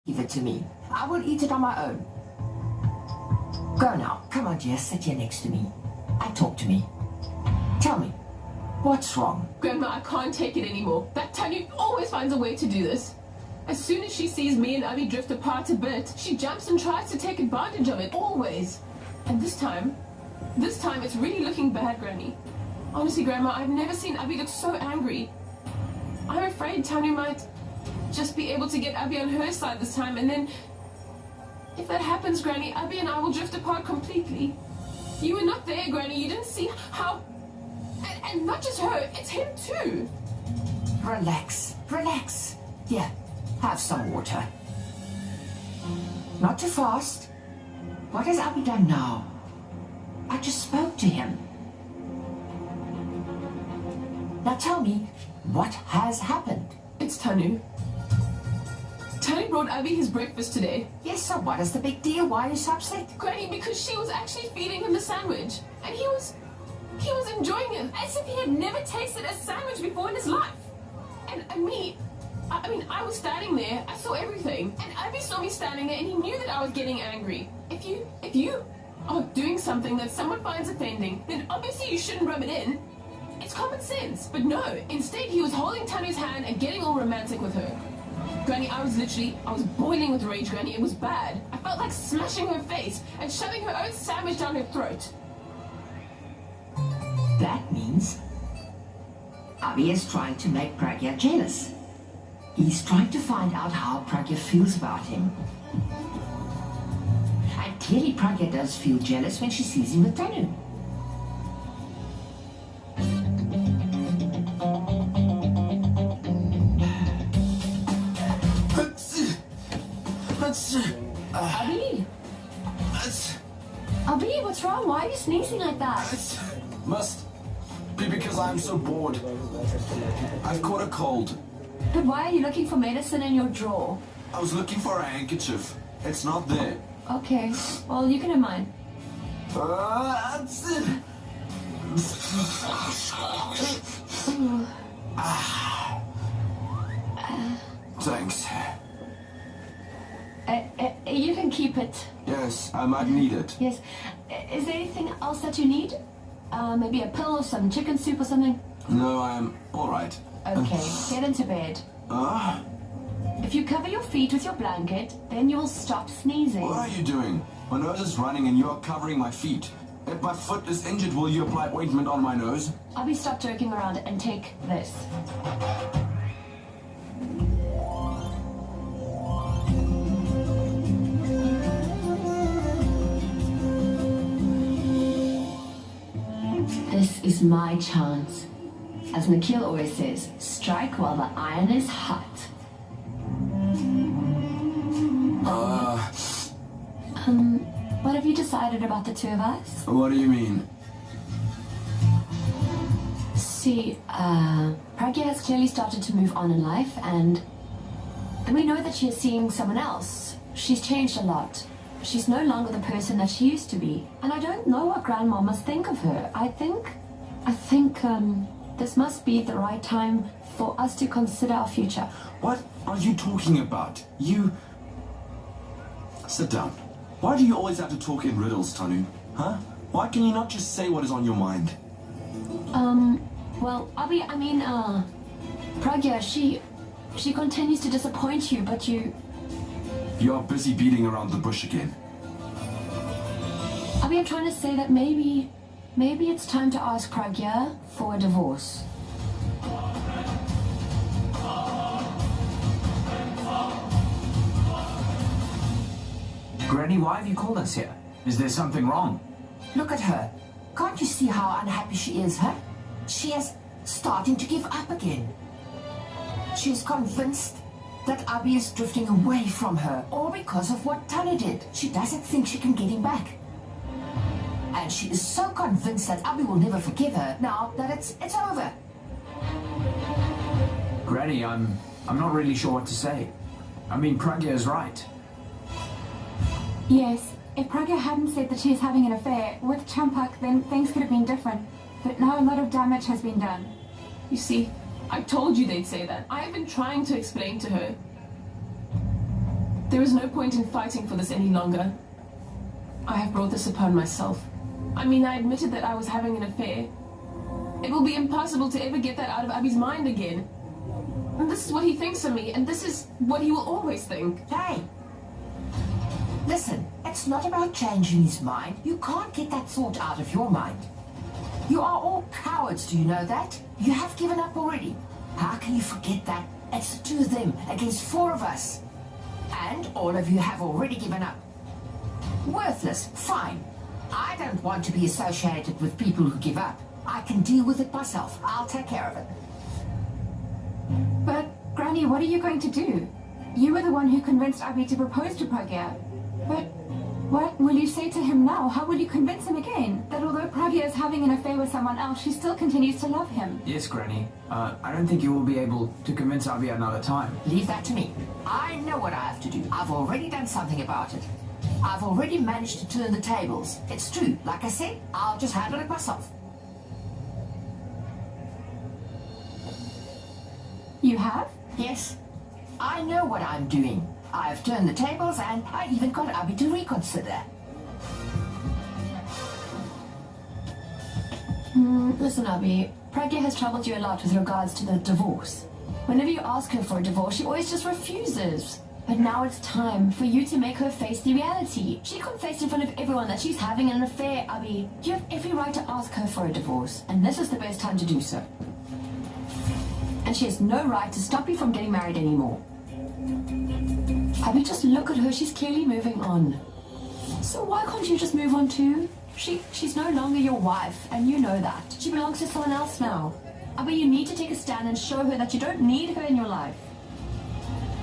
Give it to me. I will eat it on my own. Go now. Come on, dear. Sit here next to me and talk to me. Tell me, what's wrong? Grandma, I can't take it anymore. That Tanya always finds a way to do this. As soon as she sees me and Abby drift apart a bit, she jumps and tries to take advantage of it, always. And this time it's really looking bad, Granny. Honestly, Grandma, I've never seen Abby look so angry. I'm afraid Tanya might just be able to get Abby on her side this time, and then if that happens, Granny, Abby and I will drift apart completely. You were not there, Granny. You didn't see how... And not just her, it's him too. Relax, relax. Here, have some water. Not too fast. What has Abby done now? I just spoke to him. Now tell me, what has happened? It's Tanu. Tanu brought Abby his breakfast today. Yes, so what is the big deal? Why are you so upset? Granny, because she was actually feeding him the sandwich. And he was enjoying it as if he had never tasted a sandwich before in his life. And I was standing there, I saw everything. And Abby saw me standing there and he knew that I was getting angry. If you are doing something that someone finds offending, then obviously you shouldn't rub it in. It's common sense. But no, instead he was holding Tanu's hand and getting all romantic with her. Granny, I was boiling with rage, Granny. It was bad. I felt like smashing her face and shoving her own sandwich down her throat. That means Abby is trying to make Pragya jealous. He's trying to find out how Pragya feels about him. And clearly Pragya does feel jealous when she sees him with Tanu. Abby? Abby, what's wrong? Why are you sneezing like that? Must be because I'm so bored. I've caught a cold. But why are you looking for medicine in your drawer? I was looking for a handkerchief. It's not there. Okay, well, you can have mine. Thanks. You can keep it. Yes, I might need it. Yes. Is there anything else that you need? Maybe a pill or some chicken soup or something? No, I am all right. Okay, get into bed. If you cover your feet with your blanket, then you'll stop sneezing. What are you doing? My nose is running and you are covering my feet. If my foot is injured, will you apply ointment on my nose? Abby, stop joking around and take this. This is my chance. As Nikhil always says, strike while the iron is hot. What have you decided about the two of us? What do you mean? See, Pragya has clearly started to move on in life, and we know that she is seeing someone else. She's changed a lot. She's no longer the person that she used to be. And I don't know what Grandma must think of her. I think, this must be the right time for us to consider our future. What are you talking about? You... Sit down. Why do you always have to talk in riddles, Tanu? Huh? Why can you not just say what is on your mind? Well, Abby, Pragya, she continues to disappoint you, but you... You are busy beating around the bush again. Abby, I'm trying to say that maybe it's time to ask Pragya for a divorce. Granny, why have you called us here? Is there something wrong? Look at her. Can't you see how unhappy she is, huh? She is starting to give up again. She is convinced that Abby is drifting away from her, all because of what Tanu did. She doesn't think she can get him back. And she is so convinced that Abby will never forgive her now that it's over. Granny, I'm not really sure what to say. I mean, Pragya is right. Yes, if Pragya hadn't said that she is having an affair with Champak, then things could have been different. But now a lot of damage has been done. You see, I told you they'd say that. I have been trying to explain to her There is no point in fighting for this any longer. I have brought this upon myself. I mean, I admitted that I was having an affair. It will be impossible to ever get that out of Abby's mind again. And this is what he thinks of me, and this is what he will always think. Hey! Listen, it's not about changing his mind. You can't get that thought out of your mind. You are all cowards, do you know that? You have given up already. How can you forget that? It's the two of them against four of us. And all of you have already given up. Worthless, fine. I don't want to be associated with people who give up. I can deal with it myself. I'll take care of it. But, Granny, what are you going to do? You were the one who convinced Abby to propose to Pragya. But what will you say to him now? How will you convince him again that although Pragya is having an affair with someone else, she still continues to love him? Yes, Granny. I don't think you will be able to convince Abby another time. Leave that to me. I know what I have to do. I've already done something about it. I've already managed to turn the tables. It's true. Like I said, I'll just handle it myself. You have? Yes. I know what I'm doing. I've turned the tables and I even got Abby to reconsider. Listen, Abby, Pragya has troubled you a lot with regards to the divorce. Whenever you ask her for a divorce, she always just refuses. But now it's time for you to make her face the reality. She confessed in front of everyone that she's having an affair, Abby. You have every right to ask her for a divorce, and this is the best time to do so. And she has no right to stop you from getting married anymore. Abby, just look at her. She's clearly moving on. So why can't you just move on too? She's no longer your wife, and you know that. She belongs to someone else now. Abby, you need to take a stand and show her that you don't need her in your life.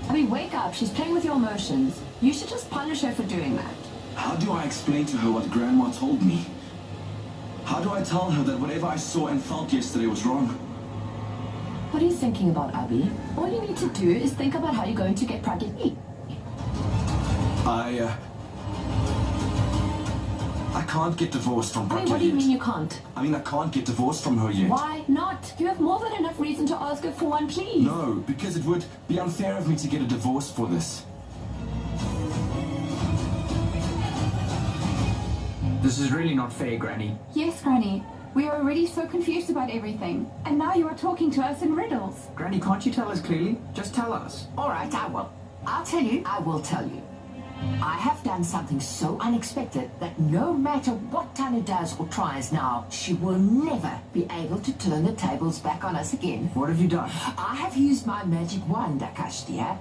Abby, wake up. She's playing with your emotions. You should just punish her for doing that. How do I explain to her what Grandma told me? How do I tell her that whatever I saw and felt yesterday was wrong? What are you thinking about, Abby? All you need to do is think about how you're going to get Pragya. I can't get divorced from Pragya Abby, what do you yet. mean you can't? I mean, I can't get divorced from her yet. Why not? You have more than enough reason to ask her for one, please. No, because it would be unfair of me to get a divorce for this. This is really not fair, Granny. Yes, Granny. We are already so confused about everything. And now you are talking to us in riddles. Granny, can't you tell us clearly? Just tell us. All right, I will. I'll tell you. I will tell you. I have done something so unexpected that no matter what Tanu does or tries now, she will never be able to turn the tables back on us again. What have you done? I have used my magic wand, Akash dear.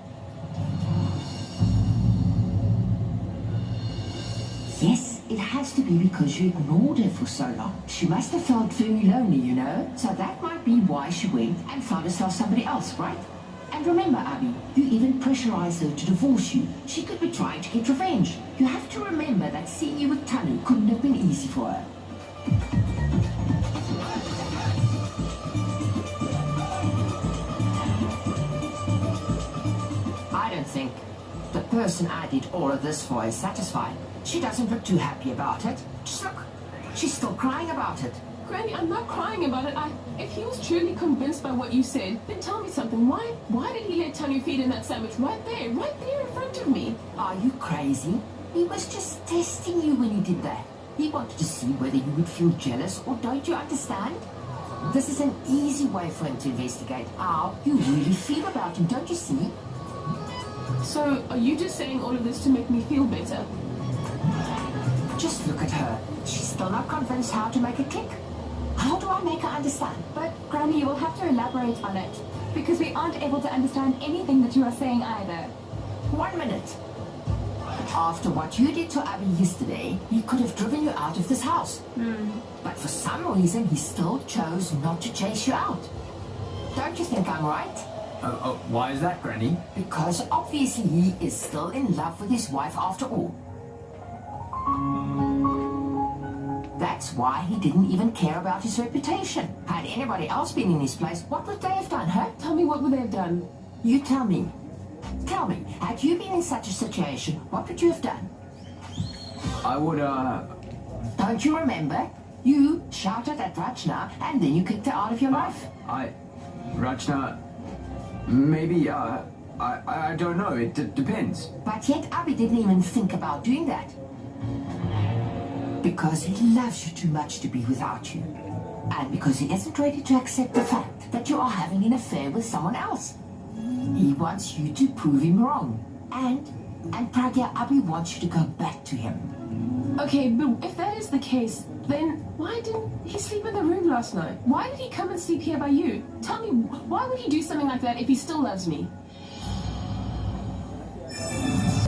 Yes, it has to be because you ignored her for so long. She must have felt very lonely, you know. So that might be why she went and found herself somebody else, right? And remember, Abby, you even pressurized her to divorce you. She could be trying to get revenge. You have to remember that seeing you with Tanu couldn't have been easy for her. I don't think the person I did all of this for is satisfied. She doesn't look too happy about it. Just look, she's still crying about it. Granny, I'm not crying about it. If he was truly convinced by what you said, then tell me something. Why did he let Tanu feed him that sandwich right there in front of me? Are you crazy? He was just testing you when he did that. He wanted to see whether you would feel jealous, or don't you understand? This is an easy way for him to investigate how you really feel about him, don't you see? So, are you just saying all of this to make me feel better? Just look at her. She's still not convinced how to make it click. How do I make her understand? But, Granny, you will have to elaborate on it. Because we aren't able to understand anything that you are saying either. 1 minute. After what you did to Abby yesterday, he could have driven you out of this house. But for some reason, he still chose not to chase you out. Don't you think I'm right? Why is that, Granny? Because obviously he is still in love with his wife after all. That's why he didn't even care about his reputation. Had anybody else been in his place, what would they have done, huh? Tell me, what would they have done? You tell me. Tell me, had you been in such a situation, what would you have done? I would, Don't you remember? You shouted at Rachna and then you kicked her out of your life. Rachna, maybe, I don't know. It depends. But yet Abby didn't even think about doing that. Because he loves you too much to be without you. And because he isn't ready to accept the fact that you are having an affair with someone else. He wants you to prove him wrong. And Pragya, Abby wants you to go back to him. Okay, but if that is the case, then why didn't he sleep in the room last night? Why did he come and sleep here by you? Tell me, why would he do something like that if he still loves me?